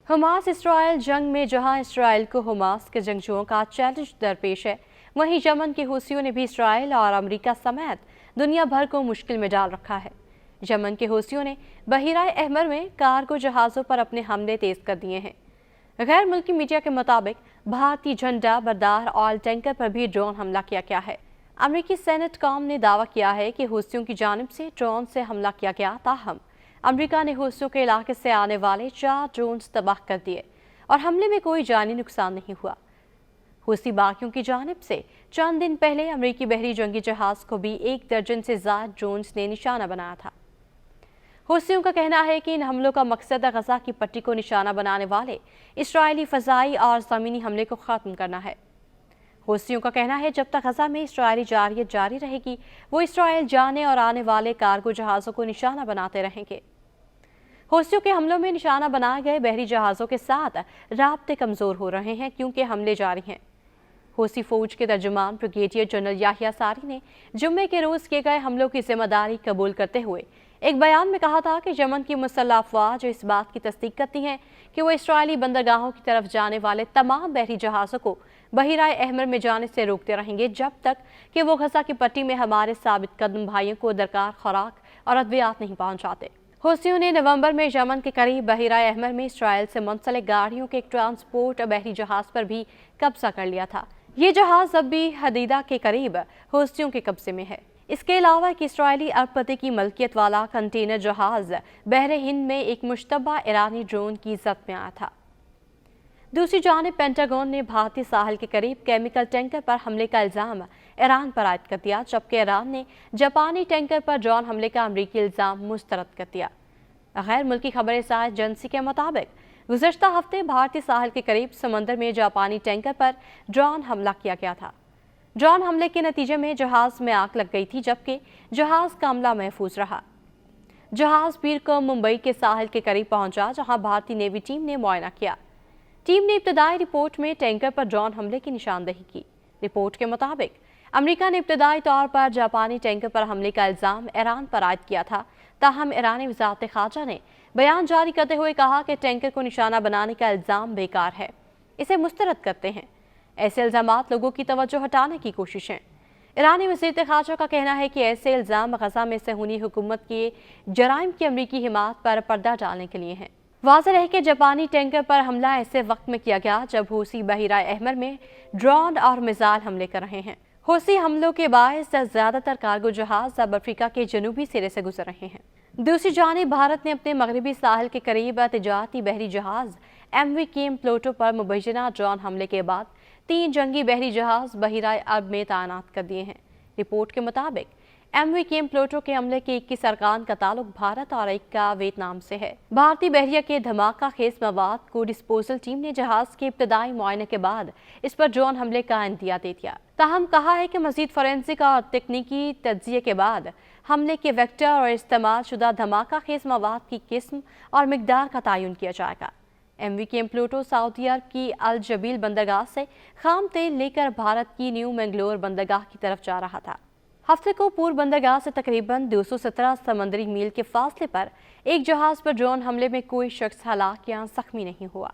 Hamas Israel जंग में जहां इसराइल को हमास के जंगजुओं का चैलेंज दरपेश है, वहीं यमन के हूसियों ने भी इसराइल और अमेरिका समेत दुनिया भर को मुश्किल में डाल रखा है। यमन के हूसियों ने बहिराए अहमर में कार्गो जहाज़ों पर अपने हमले तेज कर दिए हैं। गैर मुल्की मीडिया के मुताबिक भारतीय झंडा बरदार ऑयल टैंकर पर भी ड्रोन हमला किया गया है। अमेरिकी सेनेट कॉम ने दावा किया है कि हूसियों की जानिब से ड्रोन से हमला किया गया, ताहम अमेरिका ने हूसियों के इलाके से आने वाले 4 ड्रोन तबाह कर दिए और हमले में कोई जानी नुकसान नहीं हुआ। हूसी बागियों की जानिब से चंद दिन पहले अमेरिकी बहरी जंगी जहाज को भी 1 दर्जन से ज्यादा ड्रोन ने निशाना बनाया था। हूसियों का कहना है कि इन हमलों का मकसद गजा की पट्टी को निशाना बनाने वाले इसराइली फजाई और ज़मीनी हमले को ख़त्म करना है। हूसियों का कहना है जब तक गजा में इसराइली जारियत जारी रहेगी, वो इसराइल जाने और आने वाले कार्गो जहाज़ों को निशाना बनाते रहेंगे। हूसियों के हमलों में निशाना बनाए गए बहरी जहाज़ों के साथ राब्ते कमज़ोर हो रहे हैं क्योंकि हमले जारी हैं। हूसी फौज के तर्जुमान ब्रिगेडियर जनरल याहिया सारी ने जुम्मे के रोज़ किए गए हमलों की जिम्मेदारी कबूल करते हुए एक बयान में कहा था कि यमन की मुसल्लह अफवाज इस बात की तस्दीक करती हैं कि वो इसराइली बंदरगाहों की तरफ जाने वाले तमाम बहरी जहाज़ों को बहिराए अहमर में जाने से रोकते रहेंगे जब तक कि वो गजा की पट्टी में हमारे साबित कदम भाइयों को दरकार खुराक और अद्वियात नहीं पहुँचाते। हूसियों ने नवंबर में यमन के करीब बहिराए अहमर में इसराइल से मुंसलिक गाड़ियों के एक ट्रांसपोर्ट बहरी जहाज़ पर भी कब्जा कर लिया था। ये जहाज़ अब भी हदीदा के करीब हूसियों के कब्जे में है। इसके अलावा एक इसराइली अरबपति की मलकियत वाला कंटेनर जहाज बहरे हिंद में एक मुश्तबा ईरानी ड्रोन की जद में आया था। दूसरी जानिब पेंटागन ने भारतीय साहिल के करीब केमिकल टैंकर पर हमले का इल्ज़ाम ईरान पर आयद कर दिया, जबकि ईरान ने जापानी टैंकर पर ड्रोन हमले का अमरीकी इल्ज़ाम मुस्तरद कर दिया। गैर मुल्की खबर एजेंसी के मुताबिक गुज़श्ता हफ्ते भारतीय साहिल के करीब समंदर में जापानी टैंकर पर ड्रोन हमला किया गया था। ड्रोन हमले के नतीजे में जहाज़ में आग लग गई थी, जबकि जहाज़ कामला महफूज रहा। जहाज़ पीर को मुंबई के साहिल के करीब पहुंचा, जहां भारतीय नेवी टीम ने मुआयना किया। टीम ने इब्तदाई रिपोर्ट में टैंकर पर ड्रोन हमले की निशानदेही की। रिपोर्ट के मुताबिक अमेरिका ने इब्तदाई तौर पर जापानी टैंकर पर हमले का इल्ज़ाम ईरान पर आयद किया था, ताहम ईरानी वज़ारत ख़ारजा ने बयान जारी करते हुए कहा कि टैंकर को निशाना बनाने का इल्ज़ाम बेकार है, इसे मुस्तरद करते हैं। ऐसे इल्ज़ामात लोगों की तवज्जो हटाने की कोशिश है। ईरानी वज़ीर ख़ारजा का कहना है कि ऐसे इल्ज़ाम गजा में सहूनी हुकूमत के जराइम की अमरीकी हिमायत पर पर्दा डालने के लिए हैं। वाज़ेह है कि जापानी टैंकर पर हमला ऐसे वक्त में किया गया जब हूसी बहिराए अहमर में ड्रोन और मिसाइल हमले कर रहे हैं। हूसी हमलों के बायस ज़्यादातर कार्गो जहाज़ अब अफ्रीका के जनूबी सिरे से गुजर रहे हैं। दूसरी जानिब भारत ने अपने मगरबी साहिल के करीब तिजारती बहरी जहाज़ MV केम प्लूटो पर मुबैना ड्रोन हमले के बाद 3 जंगी बहरी जहाज़ बहिराए अरब में तैनात कर दिए हैं। रिपोर्ट के मुताबिक MV केम प्लूटो के हमले के 21 अरकान का ताल्लुक भारत और 1 का वियतनाम से है। भारतीय बहरिया के धमाका खेज मवाद को डिस्पोजल टीम ने जहाज के इब्तदाई मुआयने के बाद इस पर ड्रोन हमले का इंदिया दे दिया। ताहम कहा है कि मजीद फोरेंसिक और तकनीकी तज्जिये के बाद हमले के वेक्टर और इस्तेमाल शुदा धमाका खेज मवाद की किस्म और मिकदार का तयन किया जाएगा। MV केम प्लूटो सऊदी अरब की अल जबील बंदरगाह से खाम तेल लेकर भारत की न्यू मैंगलोर बंदरगाह की तरफ जा रहा था। हफ्ते को पूर्व बंदरगाह से तकरीबन 217 समंदरी मील के फासले पर एक जहाज पर ड्रोन हमले में कोई शख्स हलाक या जख्मी नहीं हुआ।